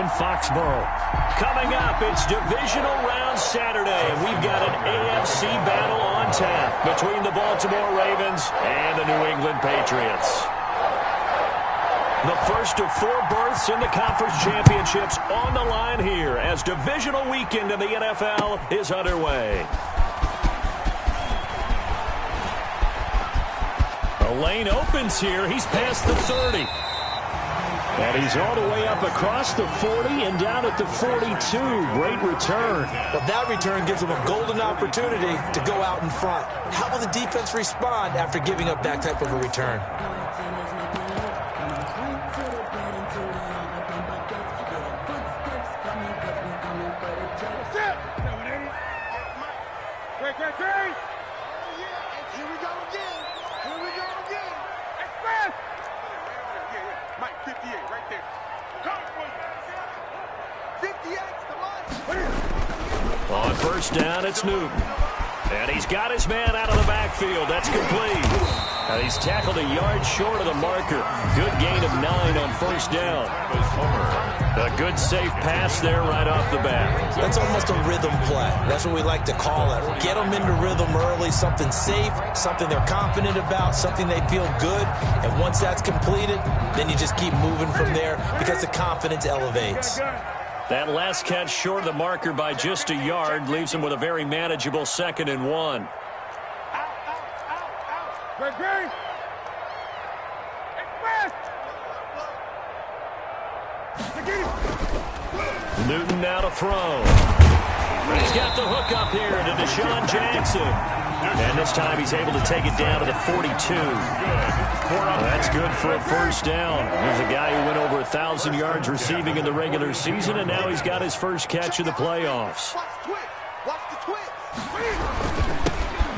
in Foxborough. Coming up, it's Divisional Round Saturday, and we've got an AFC battle on tap between the Baltimore Ravens and the New England Patriots. The first of 4 berths in the conference championships on the line here as divisional weekend in the NFL is underway. The lane opens here. He's past the 30. And he's all the way up across the 40 and down at the 42. Great return. Well, that return gives him a golden opportunity to go out in front. How will the defense respond after giving up that type of a return? On first down, it's Newton. And he's got his man out of the backfield. That's complete. And he's tackled a yard short of the marker. Good gain of 9 on first down. A good safe pass there right off the bat. That's almost a rhythm play. That's what we like to call it. Get them into rhythm early, something safe, something they're confident about, something they feel good. And once that's completed, then you just keep moving from there because the confidence elevates. That last catch short of the marker by just a yard leaves him with a very manageable 2nd and 1. Newton now to throw. He's got the hook up here to Deshaun Jackson. And this time he's able to take it down to the 42. That's good for a first down. Here's a guy who went over 1,000 yards receiving in the regular season, and now he's got his first catch of the playoffs.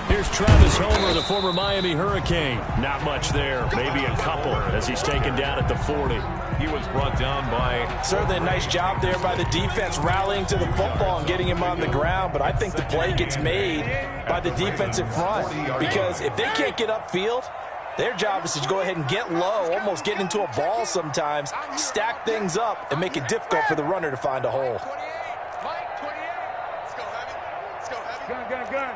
Here's Travis Homer, the former Miami Hurricane. Not much there, maybe a couple as he's taken down at the 40. He was brought down by... Certainly a nice job there by the defense rallying to the football and getting him on the ground, but I think the play gets made by the defensive front because if they can't get upfield, their job is to go ahead and get low, almost get into a ball sometimes, stack things up, and make it difficult for the runner to find a hole. Gun.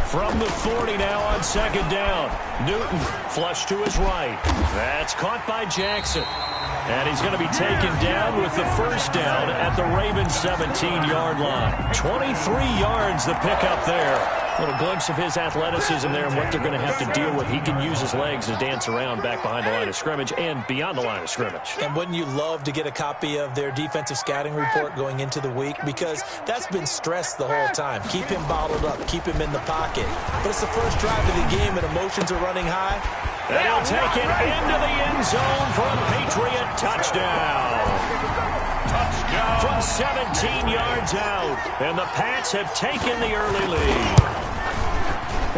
From the 40 now on 2nd down. Newton flush to his right. That's caught by Jackson. And he's going to be taken down with the first down at the Ravens 17-yard line. 23 yards the pickup there. A little glimpse of his athleticism there and what they're going to have to deal with. He can use his legs to dance around back behind the line of scrimmage and beyond the line of scrimmage. And wouldn't you love to get a copy of their defensive scouting report going into the week? Because that's been stressed the whole time. Keep him bottled up. Keep him in the pocket. But it's the first drive of the game and emotions are running high. And he'll take it into the end zone for a Patriot touchdown. From 17 yards out. And the Pats have taken the early lead.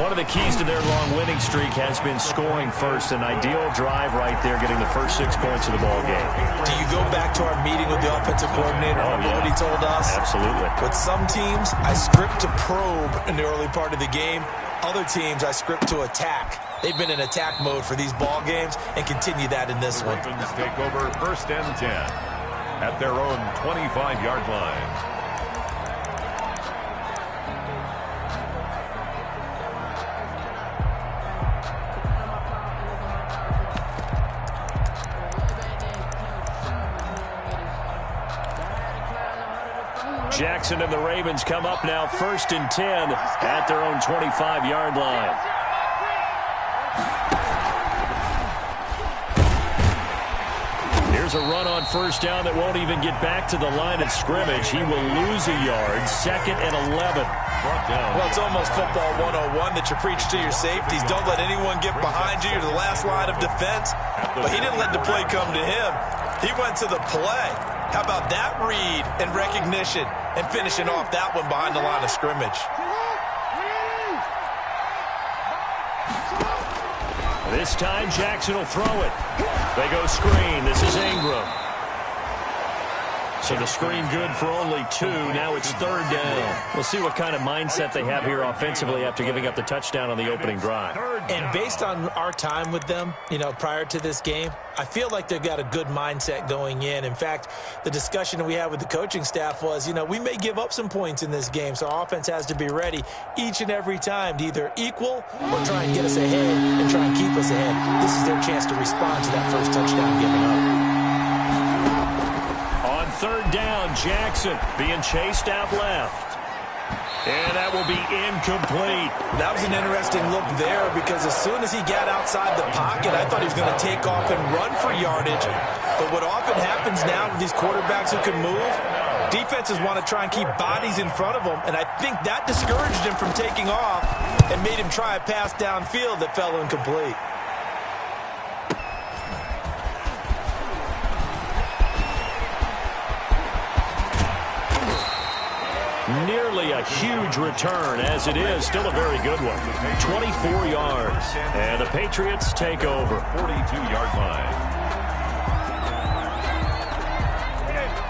One of the keys to their long winning streak has been scoring first. An ideal drive right there, getting the first 6 points of the ball game. Do you go back to our meeting with the offensive coordinator? Remember what he told us? Absolutely. With some teams, I script to probe in the early part of the game. Other teams, I script to attack. They've been in attack mode for these ball games and continue that in this one. Ravens take over 1st and 10 at their own 25-yard line. Jackson and the Ravens come up now 1st and 10 at their own 25-yard line. Here's a run on first down that won't even get back to the line of scrimmage. He will lose a yard. 2nd and 11. Well, it's almost football 101 that you preach to your safeties. Don't let anyone get behind you. You're the last line of defense. But he didn't let the play come to him. He went to the play. How about that read and recognition and finishing off that one behind the line of scrimmage? This time Jackson will throw it. They go screen. This is Ingram. So the screen good for only 2. Now it's 3rd down. We'll see what kind of mindset they have here offensively after giving up the touchdown on the opening drive. And based on our time with them, prior to this game, I feel like they've got a good mindset going in. In fact, the discussion that we had with the coaching staff was, we may give up some points in this game, so our offense has to be ready each and every time to either equal or try and get us ahead and try and keep us ahead. This is their chance to respond to that first touchdown given up. On 3rd down, Jackson being chased out left. And that will be incomplete. That was an interesting look there because as soon as he got outside the pocket, I thought he was going to take off and run for yardage. But what often happens now with these quarterbacks who can move, defenses want to try and keep bodies in front of them, and I think that discouraged him from taking off and made him try a pass downfield that fell incomplete. Nearly a huge return, as it is still a very good one. 24 yards, and the Patriots take over. 42-yard line.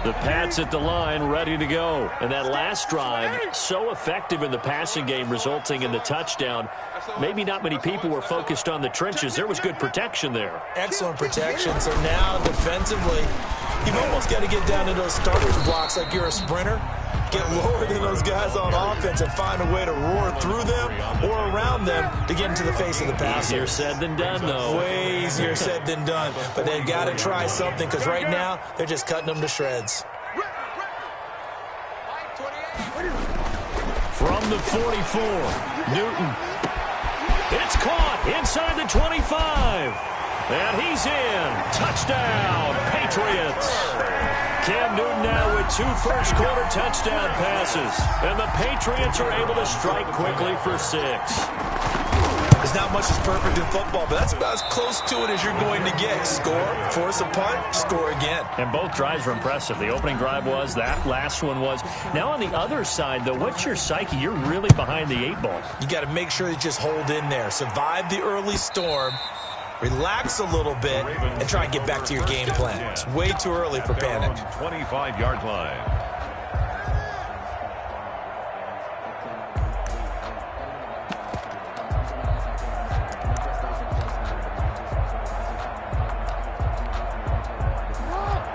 The Pats at the line, ready to go. And that last drive, so effective in the passing game, resulting in the touchdown. Maybe not many people were focused on the trenches. There was good protection there. Excellent protection. So now, defensively, you've almost got to get down to those starters blocks like you're a sprinter. Get lower than those guys on offense and find a way to roar through them or around them to get into the face of the passer. Easier said than done, though. Way easier said than done. But they've got to try something because right now they're just cutting them to shreds. From the 44, Newton. It's caught inside the 25. And he's in. Touchdown, Patriots. Cam Newton now with 2 first-quarter touchdown passes. And the Patriots are able to strike quickly for 6. There's not much that's perfect in football, but that's about as close to it as you're going to get. Score, force a punt, score again. And both drives were impressive. The opening drive was, that last one was. Now on the other side, though, what's your psyche? You're really behind the 8 ball. You got to make sure you just hold in there. Survive the early storm. Relax a little bit and try and get back to your game plan. It's way too early for panic. 25-yard line.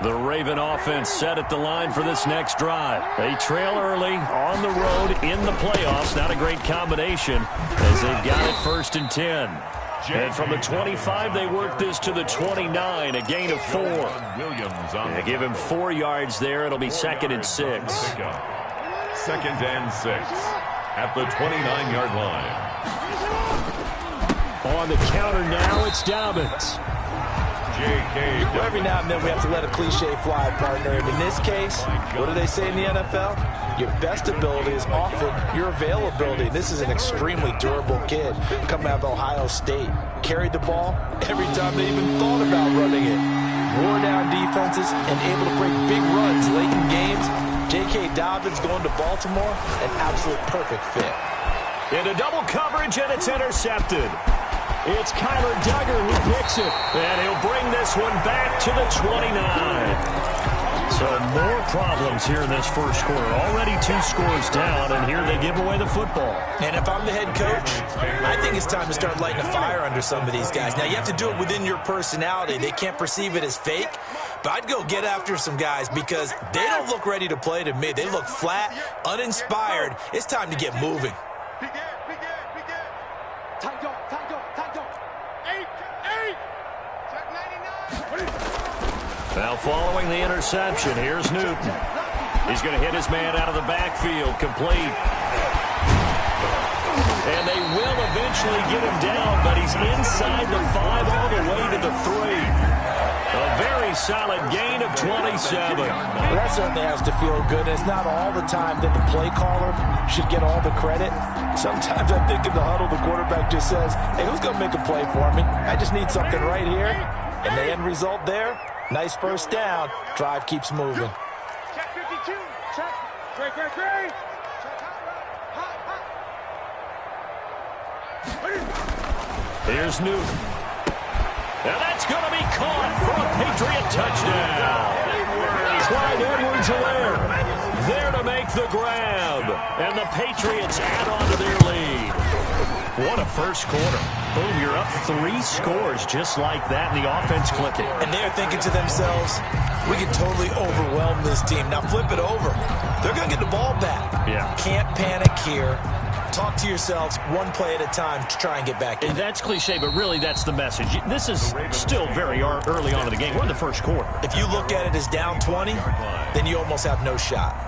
The Raven offense set at the line for this next drive. They trail early on the road in the playoffs. Not a great combination as they've got it 1st and 10. And from the 25, they work this to the 29, a gain of 4. They give him 4 yards there. It'll be 2nd and 6. 2nd and 6 at the 29-yard line. On the counter now, it's Dobbins. Every now and then we have to let a cliche fly, partner. And in this case, what do they say in the NFL? Your best ability is often your availability. This is an extremely durable kid coming out of Ohio State. Carried the ball every time they even thought about running it. Wore down defenses and able to break big runs late in games. J.K. Dobbins going to Baltimore, an absolute perfect fit. Into double coverage, and it's intercepted. It's Kyler Duggar who picks it. And he'll bring this one back to the 29. So more problems here in this first quarter. Already 2 scores down, and here they give away the football. And if I'm the head coach, I think it's time to start lighting a fire under some of these guys. Now, you have to do it within your personality. They can't perceive it as fake. But I'd go get after some guys because they don't look ready to play to me. They look flat, uninspired. It's time to get moving. Now following the interception, here's Newton. He's going to hit his man out of the backfield, complete. And they will eventually get him down, but he's inside the 5 all the way to the 3. A very solid gain of 27. Well, that certainly has to feel good. It's not all the time that the play caller should get all the credit. Sometimes I think in the huddle, the quarterback just says, hey, who's going to make a play for me? I just need something right here. And the end result there, nice first down. Drive keeps moving. Check 52. Check. Great. Here's Newton. Now that's going to be caught for a Patriot touchdown. Clyde Edwards going to where? There to make the grab. And the Patriots add on to their lead. What a first quarter. Boom, you're up 3 scores just like that, and the offense clicking. And they're thinking to themselves, we can totally overwhelm this team. Now flip it over. They're going to get the ball back. Yeah. Can't panic here. Talk to yourselves one play at a time to try and get back in. And that's cliche, but really that's the message. This is still very early on in the game. We're in the first quarter. If you look at it as down 20, then you almost have no shot.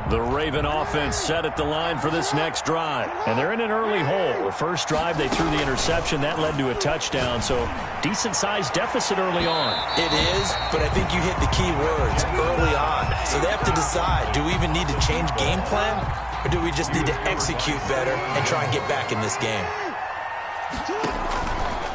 The Raven offense set at the line for this next drive. And they're in an early hole. The first drive, they threw the interception. That led to a touchdown. So decent-sized deficit early on. It is, but I think you hit the key words, early on. So they have to decide, do we even need to change game plan? Or do we just need to execute better and try and get back in this game?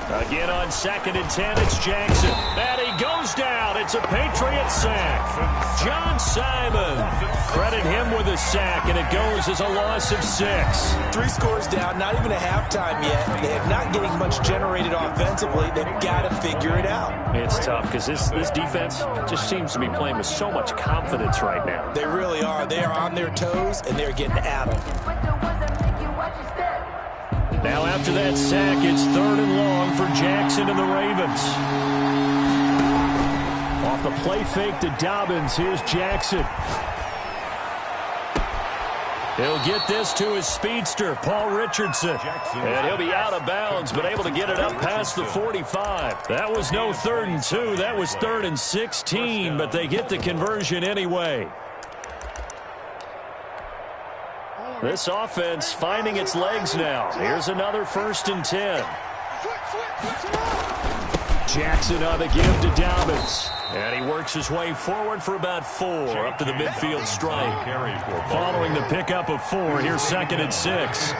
Again on 2nd and 10, it's Jackson. And he goes down. It's a Patriot sack. John Simon. Credit him with a sack, and it goes as a loss of 6. 3 scores down, not even a halftime yet. They are not getting much generated offensively. They've got to figure it out. It's tough because this defense just seems to be playing with so much confidence right now. They really are. They are on their toes, and they're getting at them. Now after that sack, it's 3rd and long for Jackson and the Ravens. Off the play fake to Dobbins, here's Jackson. He'll get this to his speedster, Paul Richardson. And he'll be out of bounds, but able to get it up past the 45. That was no 3rd and 2. That was 3rd and 16, but they get the conversion anyway. This offense finding its legs now. Here's another 1st and 10. Jackson on the give to Dobbins. And he works his way forward for about 4 up to the midfield stripe. Following the pickup of 4, here's 2nd and 6.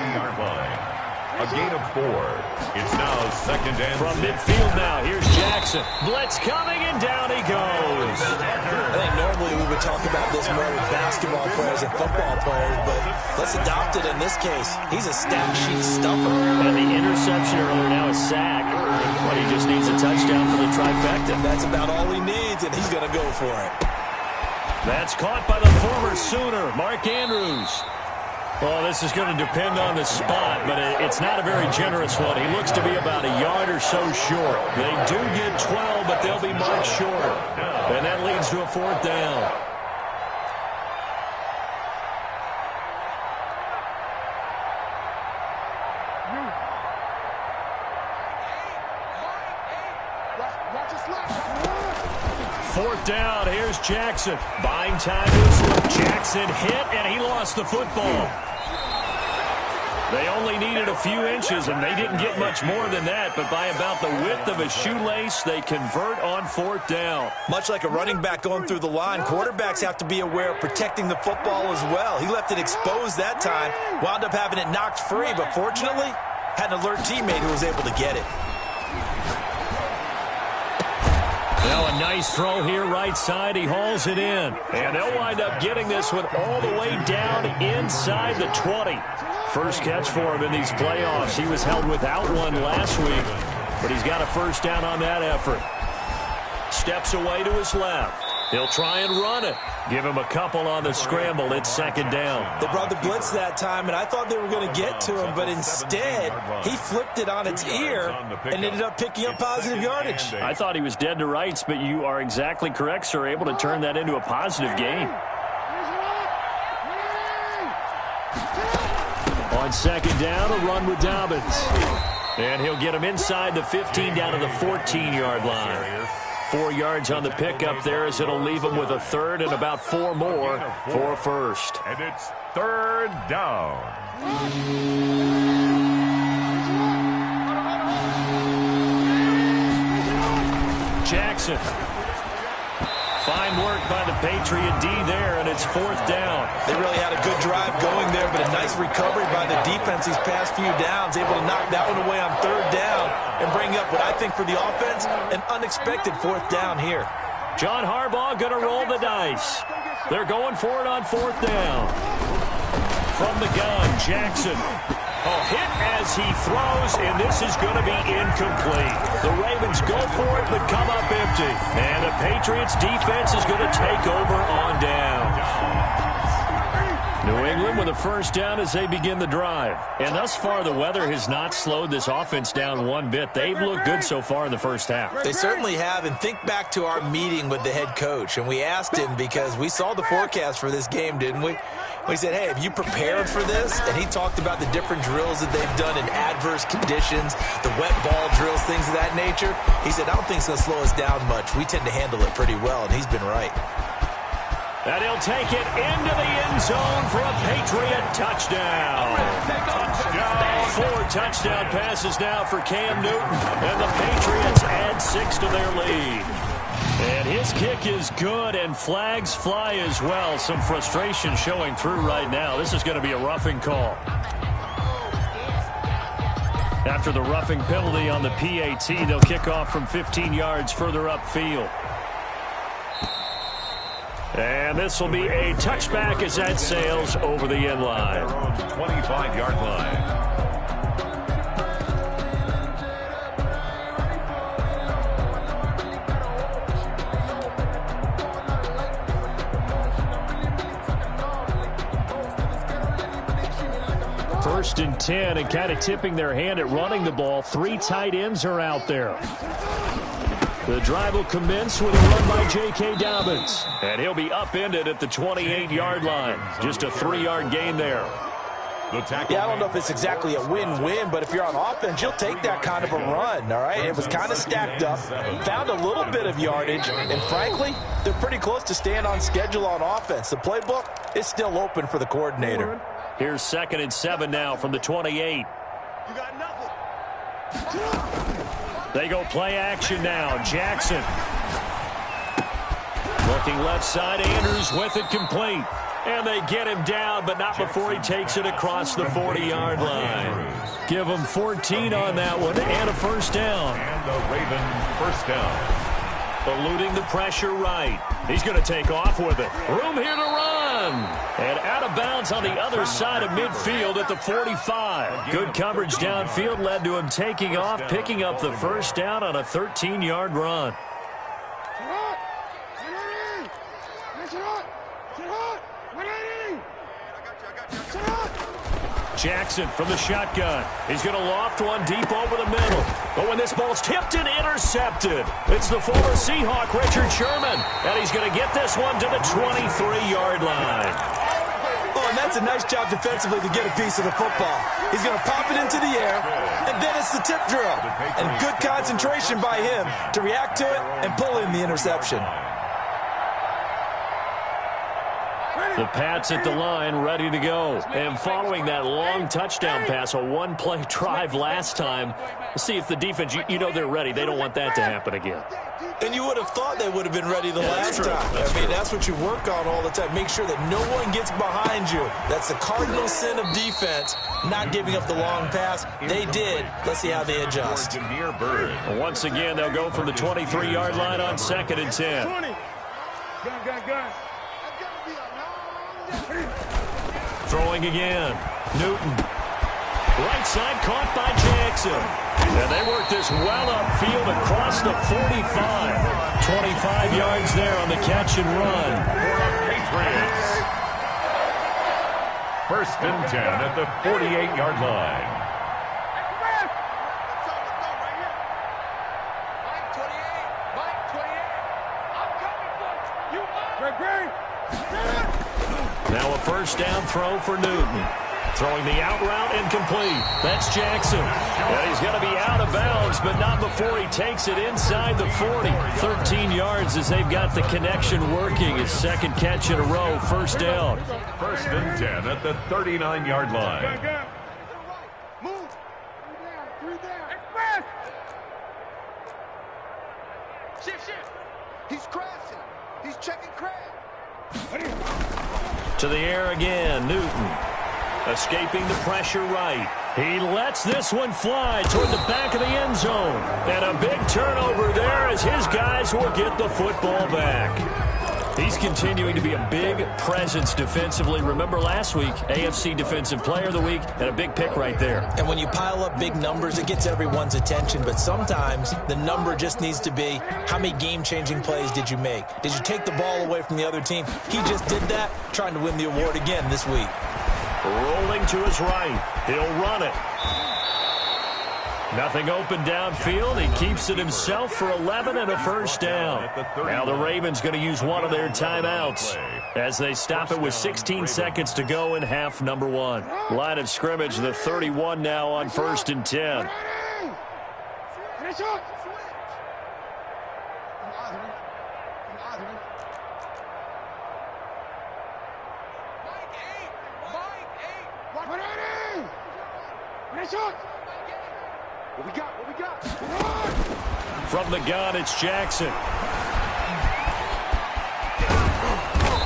A gain of 4. It's now 2nd and 6. From midfield now, here's Jackson. Blitz coming, and down he goes. I think normally we would talk about this more with basketball players and football players, but let's adopt it in this case. He's a stat sheet stuffer. And the interception earlier, now a sack. But he just needs a touchdown for the trifecta. That's about all he needs, and he's going to go for it. That's caught by the former Sooner, Mark Andrews. Well, this is going to depend on the spot, but it's not a very generous one. He looks to be about a yard or so short. They do get 12, but they'll be marked short. And that leads to a 4th down. Fourth down, here's Jackson. Buying time is Jackson hit, and he lost the football. They only needed a few inches, and they didn't get much more than that, but by about the width of a shoelace, they convert on 4th down. Much like a running back going through the line, quarterbacks have to be aware of protecting the football as well. He left it exposed that time, wound up having it knocked free, but fortunately, had an alert teammate who was able to get it. Now a nice throw here right side. He hauls it in. And they'll wind up getting this one all the way down inside the 20. First catch for him in these playoffs. He was held without one last week, but he's got a 1st down on that effort. Steps away to his left. He'll try and run it. Give him a couple on the scramble. It's 2nd down. They brought the blitz that time, and I thought they were going to get to him, but instead, he flipped it on its ear and ended up picking up positive yardage. I thought he was dead to rights, but you are exactly correct, sir. Able to turn that into a positive gain. On 2nd down, a run with Dobbins. And he'll get him inside the 15 down to the 14-yard line. 4 yards on the pickup there as it'll leave him with a 3rd and about 4 more for a 1st. And it's 3rd down. Jackson. Fine work by the Patriot D there, and it's 4th down. They really had a good drive going there, but a nice recovery by the defense these past few downs, able to knock that one away on 3rd down and bring up what I think for the offense, an unexpected 4th down here. John Harbaugh going to roll the dice. They're going for it on 4th down. From the gun, Jackson. Oh, hit as he throws, and this is going to be incomplete. The Ravens go for it, but come up empty. And the Patriots defense is going to take over on downs. New England with a first down as they begin the drive. And thus far, the weather has not slowed this offense down one bit. They've looked good so far in the first half. They certainly have. And think back to our meeting with the head coach. And we asked him, because we saw the forecast for this game, didn't we? We said, hey, have you prepared for this? And he talked about the different drills that they've done in adverse conditions, the wet ball drills, things of that nature. He said, I don't think it's going to slow us down much. We tend to handle it pretty well, and he's been right. And he'll take it into the end zone for a Patriot touchdown. Four touchdown passes now for Cam Newton. And the Patriots add 6 to their lead. And his kick is good, and flags fly as well. Some frustration showing through right now. This is going to be a roughing call. After the roughing penalty on the PAT, they'll kick off from 15 yards further upfield. And this will be a touchback as that sails over the end line. 25-yard line. First and 10, and kind of tipping their hand at running the ball. 3 tight ends are out there. The drive will commence with a run by J.K. Dobbins. And he'll be upended at the 28-yard line. Just a 3-yard gain there. Yeah, I don't know if it's exactly a win-win, but if you're on offense, you'll take that kind of a run, all right? It was kind of stacked up, found a little bit of yardage, and frankly, they're pretty close to staying on schedule on offense. The playbook is still open for the coordinator. Here's 2nd and 7 now from the 28. You got nothing. They go play action now. Jackson. Looking left side. Andrews with it complete. And they get him down, but not before he takes it across the 40-yard line. Give him 14 on that one and a first down. And the Ravens first down. Eluding the pressure right. He's going to take off with it. Room here to run. And out of bounds on the other side of midfield at the 45. Good coverage downfield led to him taking off, picking up the first down on a 13-yard run. Jackson from the shotgun. He's going to loft one deep over the middle. But when this ball's tipped and intercepted, it's the former Seahawk, Richard Sherman. And he's going to get this one to the 23-yard line. Oh, and that's a nice job defensively to get a piece of the football. He's going to pop it into the air, and then it's the tip drill. And good concentration by him to react to it and pull in the interception. The Pats at the line, ready to go. And following that long touchdown pass, a one-play drive last time, see if the defense, you know they're ready. They don't want that to happen again. And you would have thought they would have been ready the last time. I mean, that's what you work on all the time. Make sure that no one gets behind you. That's the cardinal sin of defense, not giving up the long pass. They did. Let's see how they adjust. Once again, they'll go from the 23-yard line on 2nd and 10. Gun. Throwing again. Newton. Right side caught by Jackson. And they work this well upfield across the 45. 25 yards there on the catch and run. Patriots. 1st and 10 at the 48-yard line. Now a first down throw for Newton. Throwing the out route incomplete. That's Jackson. And he's going to be out of bounds, but not before he takes it inside the 40. 13 yards as they've got the connection working. His 2nd catch in a row, first down. 1st and 10 at the 39-yard line. Move. 3 down. Express. Shift. He's crashing. He's checking crash. To the air again, Newton. Escaping the pressure right. He lets this one fly toward the back of the end zone. And a big turnover there as his guys will get the football back. He's continuing to be a big presence defensively. Remember last week, AFC Defensive Player of the Week, and a big pick right there. And when you pile up big numbers, it gets everyone's attention. But sometimes the number just needs to be, how many game-changing plays did you make? Did you take the ball away from the other team? He just did that, trying to win the award again this week. Rolling to his right. He'll run it. Nothing open downfield. He keeps it himself for 11 and a first down. Now the Ravens going to use one of their timeouts as they stop it with 16 seconds to go in half number 1. Line of scrimmage, the 31 now on 1st and 10. What we got? What we got? From the gun, it's Jackson.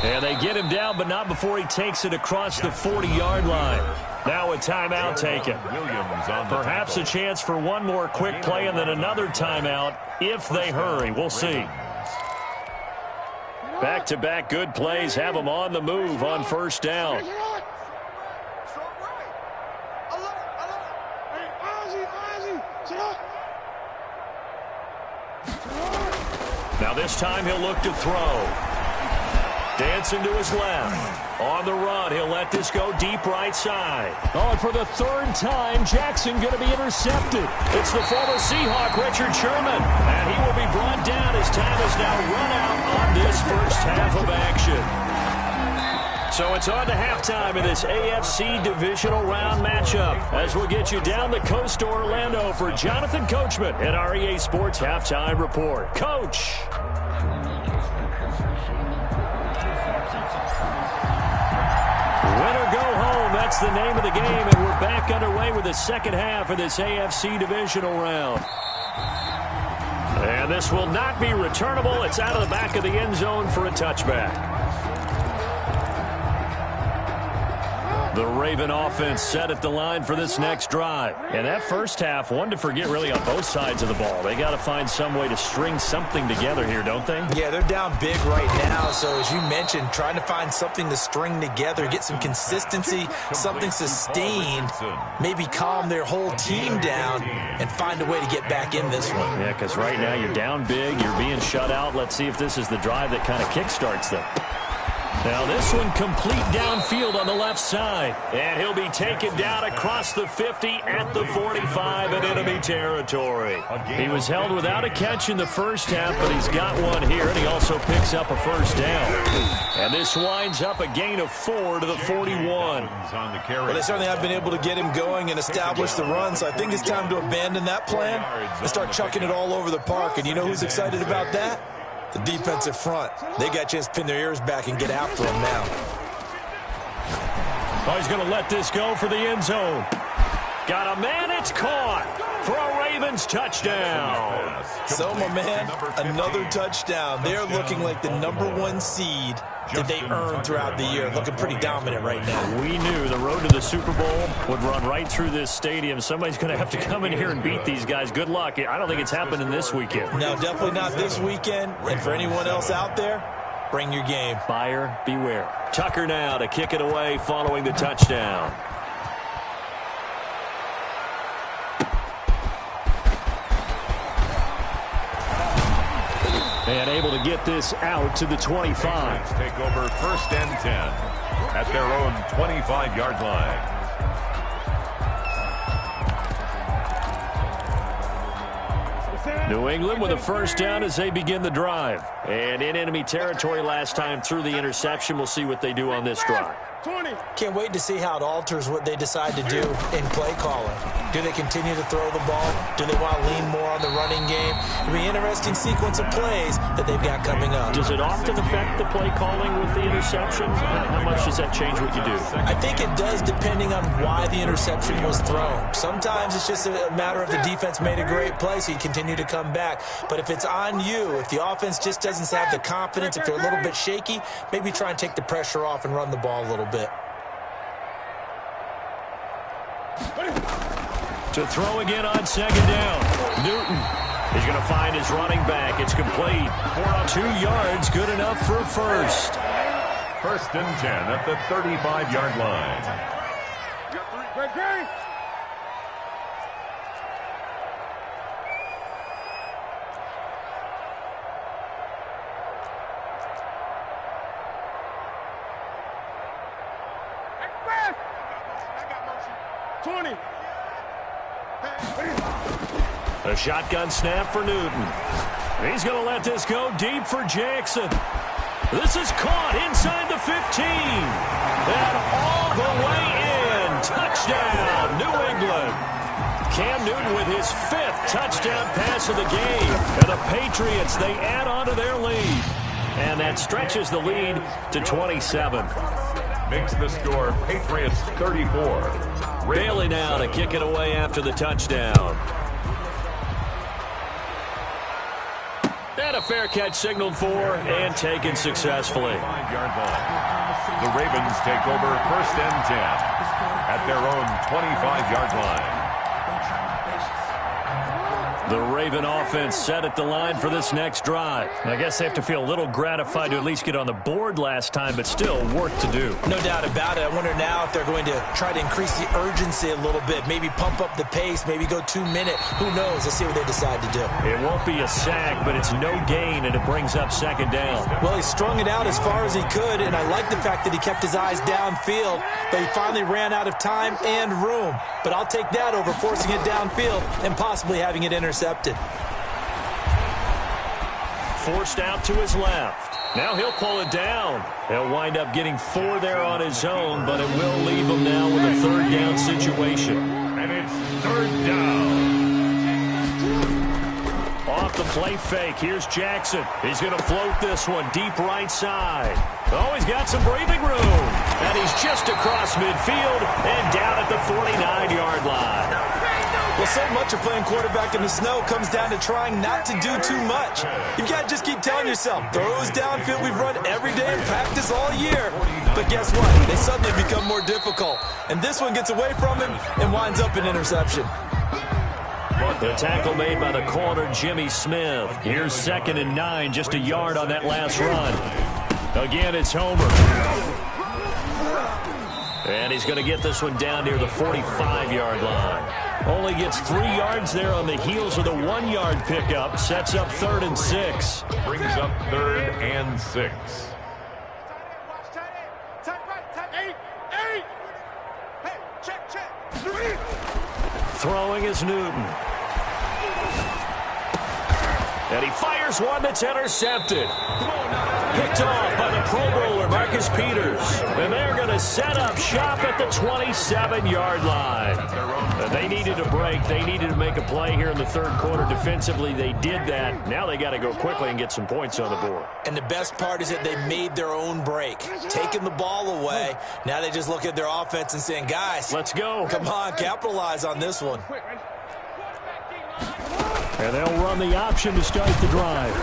And they get him down, but not before he takes it across the 40-yard line. Now a timeout taken. Perhaps a chance for one more quick play and then another timeout if they hurry. We'll see. Back-to-back good plays have them on the move on first down. Now this time he'll look to throw. Dancing to his left. On the run, he'll let this go deep right side. Oh, and for the third time, Jackson going to be intercepted. It's the former Seahawk, Richard Sherman. And he will be brought down as time is now run out on this first half of action. So it's on to halftime in this AFC divisional round matchup as we'll get you down the coast to Orlando for Jonathan Coachman at our EA Sports Halftime Report. Coach. Win or go home, that's the name of the game, and we're back underway with the second half of this AFC divisional round. And this will not be returnable. It's out of the back of the end zone for a touchback. The Raven offense set at the line for this next drive. And that first half, one to forget really on both sides of the ball. They got to find some way to string something together here, don't they? Yeah, they're down big right now. So as you mentioned, trying to find something to string together, get some consistency, something sustained, maybe calm their whole team down and find a way to get back in this one. Yeah, because right now you're down big, you're being shut out. Let's see if this is the drive that kind of kickstarts them. Now this one complete downfield on the left side. And he'll be taken down across the 50 at the 45 in enemy territory. He was held without a catch in the first half, but he's got one here, and he also picks up a first down. And this winds up a gain of 4 to the 41. Well, they certainly have been able to get him going and establish the run, so I think it's time to abandon that plan and start chucking it all over the park. And you know who's excited about that? The defensive front. They got a chance to pin their ears back and get after him now. Oh, he's going to let this go for the end zone. Got a man, it's caught for a Ravens touchdown. So, my man, another touchdown. They're looking like the #1 seed that they earned throughout the year. Looking pretty dominant right now. We knew the road to the Super Bowl would run right through this stadium. Somebody's going to have to come in here and beat these guys. Good luck. I don't think it's happening this weekend. No, definitely not this weekend. And for anyone else out there, bring your game. Buyer beware. Tucker now to kick it away following the touchdown. And able to get this out to the 25. Take over 1st and 10 at their own 25-yard line. New England with a first down as they begin the drive. And in enemy territory last time through the interception. We'll see what they do on this drive. Can't wait to see how it alters what they decide to do in play calling. Do they continue to throw the ball? Do they want to lean more on the running game? It'll be an interesting sequence of plays that they've got coming up. Does it often affect the play calling with the interception? How much does that change what you do? I think it does depending on why the interception was thrown. Sometimes it's just a matter of the defense made a great play, so you continue to come back. But if it's on you, if the offense just doesn't have the confidence, if they're a little bit shaky, maybe try and take the pressure off and run the ball a little bit. To throw again on second down. Newton He's going to find his running back. It's complete. 2 yards, good enough for a first. 1st and 10 at the 35-yard line. A shotgun snap for Newton. He's going to let this go deep for Jackson. This is caught inside the 15. And all the way in. Touchdown, New England. Cam Newton with his 5th touchdown pass of the game. And the Patriots, they add on to their lead. And that stretches the lead to 27. Makes the score Patriots 34. Bailey now to kick it away after the touchdown. And a fair catch signaled for and taken successfully. 5-yard line. The Ravens take over 1st and 10 at their own 25-yard line. The Raven offense set at the line for this next drive. I guess they have to feel a little gratified to at least get on the board last time, but still work to do. No doubt about it. I wonder now if they're going to try to increase the urgency a little bit, maybe pump up the pace, maybe go 2-minute. Who knows? Let's see what they decide to do. It won't be a sack, but it's no gain, and it brings up 2nd down. Well, he strung it out as far as he could, and I like the fact that he kept his eyes downfield, but he finally ran out of time and room. But I'll take that over forcing it downfield and possibly having it intercepted. Forced out to his left. Now he'll pull it down. He'll wind up getting 4 there on his own, but it will leave him now with a 3rd down situation. And it's 3rd down. Off the play fake, here's Jackson. He's going to float this one deep right side. Oh, he's got some breathing room. And he's just across midfield and down at the 49-yard line. Well, so much of playing quarterback in the snow comes down to trying not to do too much. You've got to just keep telling yourself, throws downfield we've run every day in practice all year. But guess what? They suddenly become more difficult. And this one gets away from him and winds up an interception. The tackle made by the corner, Jimmy Smith. Here's 2nd and 9, just a yard on that last run. Again, it's Homer. And he's going to get this one down near the 45-yard line. Only gets 3 yards there on the heels of the 1-yard pickup. Sets up 3rd and 6. Brings up 3rd and 6. Throwing is Newton. And he fires one that's intercepted. Picked off by the Pro Bowler, Marcus Peters. And they're going to set up shop at the 27-yard line. They needed a break. They needed to make a play here in the 3rd quarter. Defensively, they did that. Now they got to go quickly and get some points on the board. And the best part is that they made their own break. Taking the ball away. Now they just look at their offense and saying, guys, let's go. Come on, capitalize on this one. And they'll run the option to start the drive.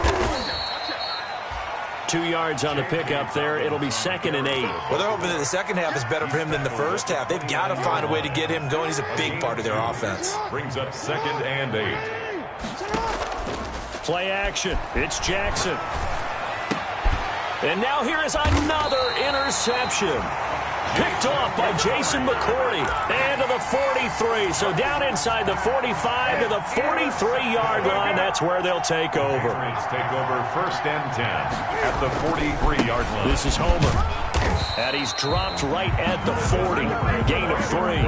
2 yards on the pickup there. It'll be 2nd and 8. Well, they're hoping that the second half is better for him than the first half. They've got to find a way to get him going. He's a big part of their offense. Brings up 2nd and 8. Play action. It's Jackson. And now here is another interception. Picked off by Jason McCourty. And to the 43. So down inside the 45 to the 43-yard line. That's where they'll take over. Patriots take over 1st and 10 at the 43-yard line. This is Homer. And he's dropped right at the 40. Gain of 3.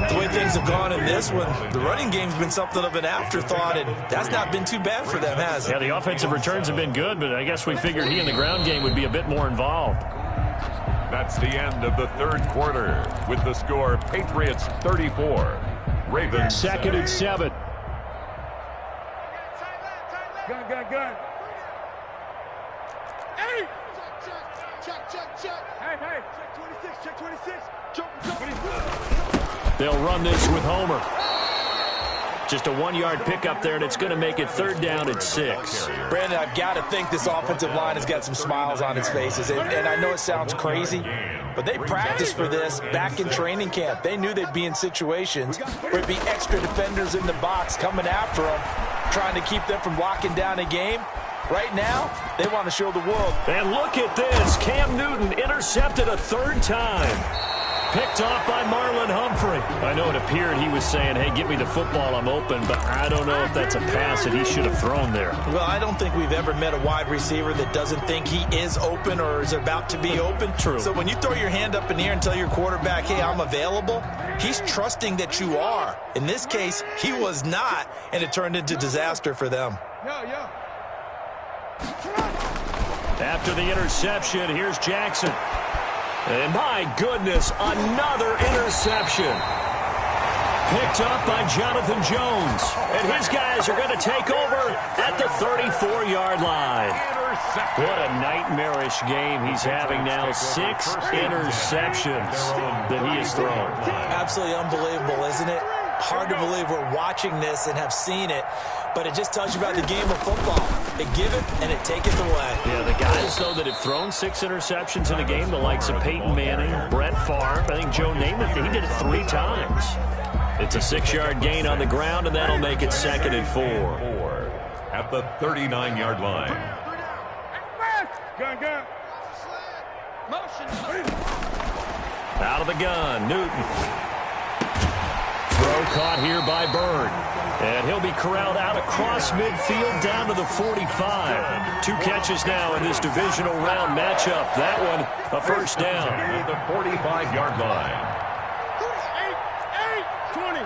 The way things have gone in this one, the running game's been something of an afterthought, and that's not been too bad for them, has it? Yeah, the offensive returns have been good, but I guess we figured he in the ground game would be a bit more involved. That's the end of the 3rd quarter with the score Patriots 34, Ravens 2nd and 7. Gun. Hey! Check. Hey. Check 26. Jump. They'll run this with Homer. Just a 1-yard pickup there, and it's going to make it 3rd down at 6. Brandon, I've got to think this offensive line has got some smiles on its faces. And I know it sounds crazy, but they practiced for this back in training camp. They knew they'd be in situations where it'd be extra defenders in the box coming after them, trying to keep them from locking down a game. Right now, they want to show the world. And look at this. Cam Newton intercepted a 3rd time. Picked off by Marlon Humphrey. I know it appeared he was saying, hey, give me the football, I'm open, but I don't know if that's a pass that he should have thrown there. Well, I don't think we've ever met a wide receiver that doesn't think he is open or is about to be open. True. So when you throw your hand up in the air and tell your quarterback, hey, I'm available, he's trusting that you are. In this case, he was not, and it turned into disaster for them. After the interception, here's Jackson. And my goodness, another interception. Picked up by Jonathan Jones. And his guys are going to take over at the 34-yard line. What a nightmarish game he's having now. 6 interceptions that he has thrown. Absolutely unbelievable, isn't it? Hard to believe we're watching this and have seen it, but it just tells you about the game of football. They give it and it taketh away. Yeah, the guys, though, that have thrown 6 interceptions in a game, the likes of Peyton Manning, Brett Favre, I think Joe Namath, he did it 3 times. It's a 6-yard gain on the ground, and that'll make it 2nd and 4. At the 39-yard line. Out of the gun, Newton. Throw caught here by Bird. And he'll be corralled out across midfield down to the 45. 2 catches now in this divisional round matchup. That one, a 1st down. At the 45-yard line. 20.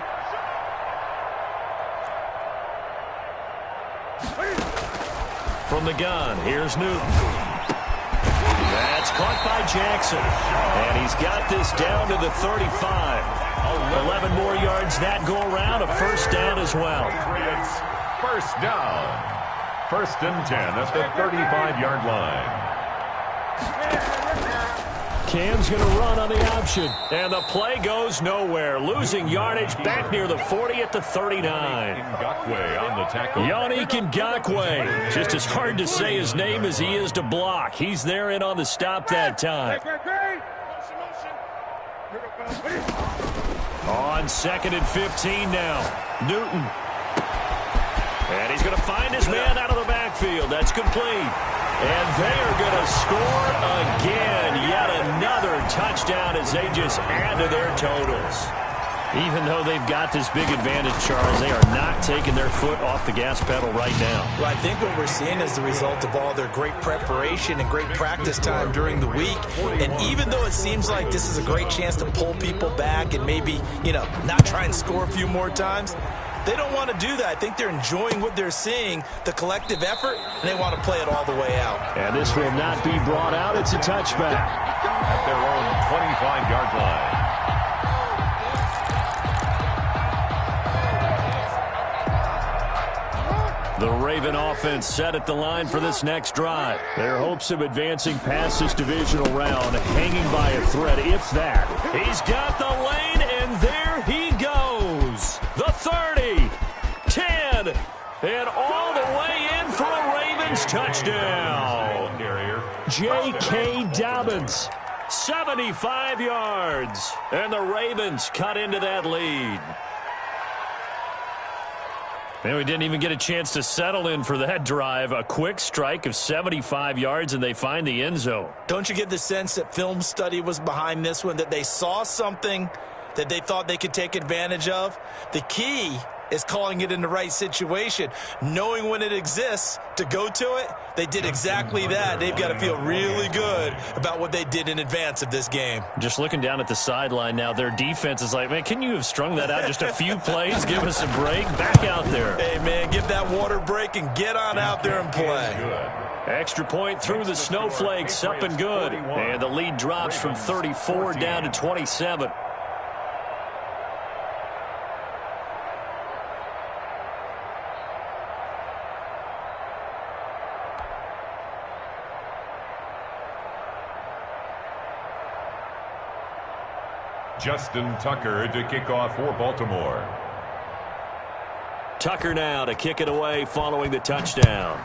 From the gun, here's Newton. That's caught by Jackson. And he's got this down to the 35. 11 more yards that go around, a 1st down as well. It's 1st down. 1st and 10 at the 35-yard line. Cam's going to run on the option. And the play goes nowhere. Losing yardage back near the 40 at the 39. Ngakoue on the tackle. Yannick Ngakoue. Just as hard to say his name as he is to block. He's there in on the stop that time. On 2nd and 15 now. Newton. And he's going to find his man out of the backfield. That's complete. And they are going to score again. Yet another touchdown as they just add to their totals. Even though they've got this big advantage, Charles, they are not taking their foot off the gas pedal right now. Well, I think what we're seeing is the result of all their great preparation and great practice time during the week. And even though it seems like this is a great chance to pull people back and maybe, not try and score a few more times, they don't want to do that. I think they're enjoying what they're seeing, the collective effort, and they want to play it all the way out. And this will not be brought out. It's a touchback. At their own 25-yard line. The Raven offense set at the line for this next drive. Their hopes of advancing past this divisional round hanging by a thread, if that. He's got the lane, and there he goes. The 30, 10, and all the way in for a Ravens touchdown. J.K. Dobbins, 75 yards, and the Ravens cut into that lead. And we didn't even get a chance to settle in for that drive. A quick strike of 75 yards, and they find the end zone. Don't you get the sense that film study was behind this one, that they saw something that they thought they could take advantage of? The key is calling it in the right situation, knowing when it exists to go to it. They did exactly that. They've got to feel really good about what they did in advance of this game. Just looking down at the sideline now, their defense is like, man, can you have strung that out just a few plays? Give us a break. Back out there. Hey, man, give that water break and get on out there and play. Extra point through the snowflakes, up and good. And the lead drops from 34 down to 27. Justin Tucker to kick off for Baltimore. Tucker now to kick it away following the touchdown.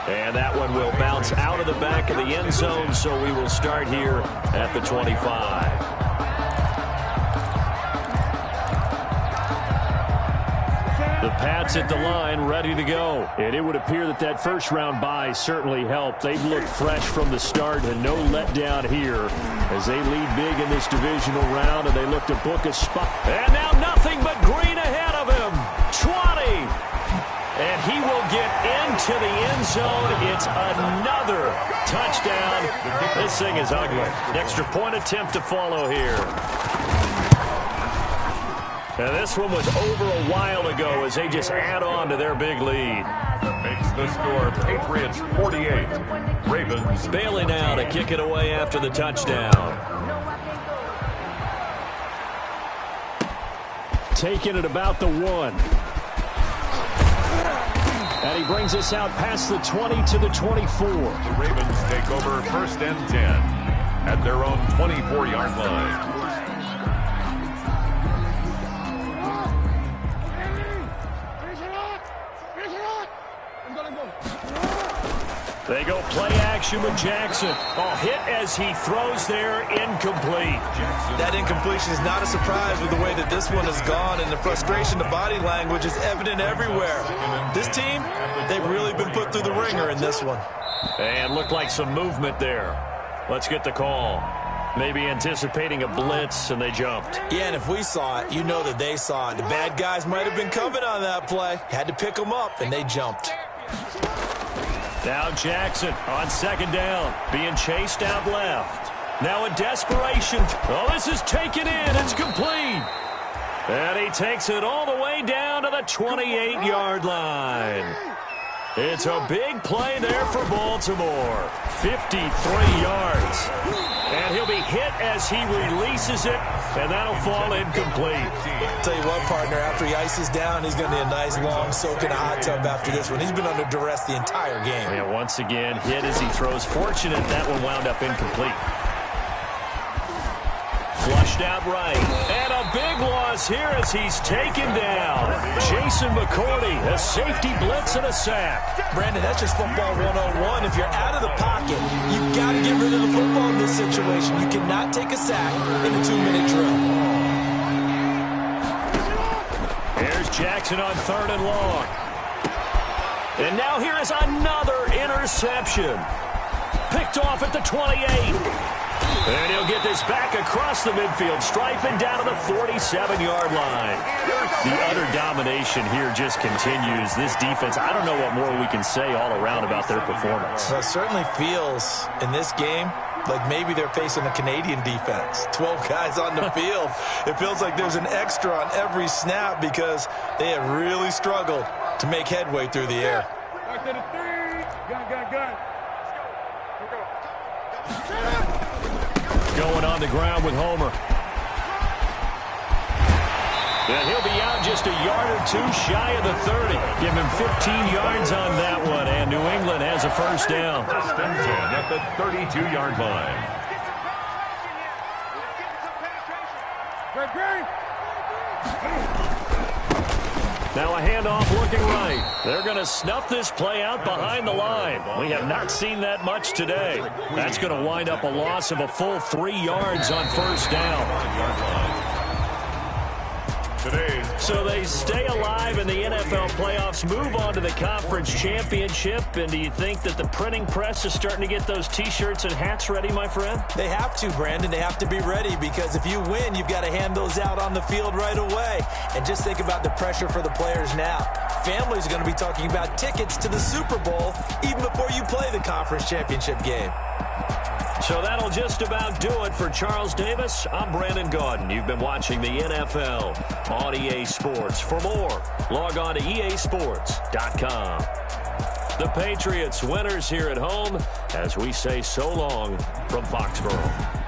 And that one will bounce out of the back of the end zone, so we will start here at the 25. The Pats at the line, ready to go. And it would appear that that first-round bye certainly helped. They've looked fresh from the start and no letdown here as they lead big in this divisional round, and they look to book a spot. And now nothing but green ahead of him. 20. And he will get into the end zone. It's another touchdown. This thing is ugly. Extra point attempt to follow here. And this one was over a while ago as they just add on to their big lead. Makes the score Patriots 48, Ravens. Bailey now to kick it away after the touchdown. Taking it about the 1. And he brings us out past the 20 to the 24. The Ravens take over 1st and 10 at their own 24-yard line. They go play action with Jackson. Oh, hit as he throws there, incomplete. That incompletion is not a surprise with the way that this one has gone, and the frustration, the body language is evident everywhere. This team, they've really been put through the ringer in this one. And looked like some movement there. Let's get the call. Maybe anticipating a blitz, and they jumped. Yeah, and if we saw it, you know that they saw it. The bad guys might have been coming on that play. Had to pick them up, and they jumped. Now Jackson on 2nd down, being chased out left. Now in desperation. Oh, this is taken in. It's complete. And he takes it all the way down to the 28-yard line. It's a big play there for Baltimore. 53 yards. And he'll be hit as he releases it, and that'll fall incomplete. Tell you what, partner, after he ices down, he's going to need a nice long soak in a hot tub after this one. He's been under duress the entire game. And once again, hit as he throws. Fortunate that one wound up incomplete. Flushed out right. And a big loss here as he's taken down. Jason McCourty, a safety blitz and a sack. Brandon, that's just football 101. If you're out of the pocket, you've got to get rid of the football in this situation. You cannot take a sack in a 2-minute drill. Here's Jackson on 3rd and long. And now here is another interception. Picked off at the 28. And he'll get this back across the midfield stripe and down to the 47-yard line. The utter domination here just continues. This defense, I don't know what more we can say all around about their performance. Well, it certainly feels in this game like maybe they're facing a Canadian defense. 12 guys on the field. It feels like there's an extra on every snap because they have really struggled to make headway through the air. Back to the 3. Gun. Going on the ground with Homer. And he'll be out just a yard or two shy of the 30. Give him 15 yards on that one, and New England has a first down. 1st and 10 at the 32-yard line. Now a handoff looking right. They're going to snuff this play out behind the line. We have not seen that much today. That's going to wind up a loss of a full 3 yards on 1st down. So they stay alive in the NFL playoffs, move on to the conference championship. And do you think that the printing press is starting to get those T-shirts and hats ready, my friend? They have to, Brandon. They have to be ready because if you win, you've got to hand those out on the field right away. And just think about the pressure for the players now. Families are going to be talking about tickets to the Super Bowl even before you play the conference championship game. So that'll just about do it for Charles Davis. I'm Brandon Gaudin. You've been watching the NFL on EA Sports. For more, log on to easports.com. The Patriots winners here at home as we say so long from Foxborough.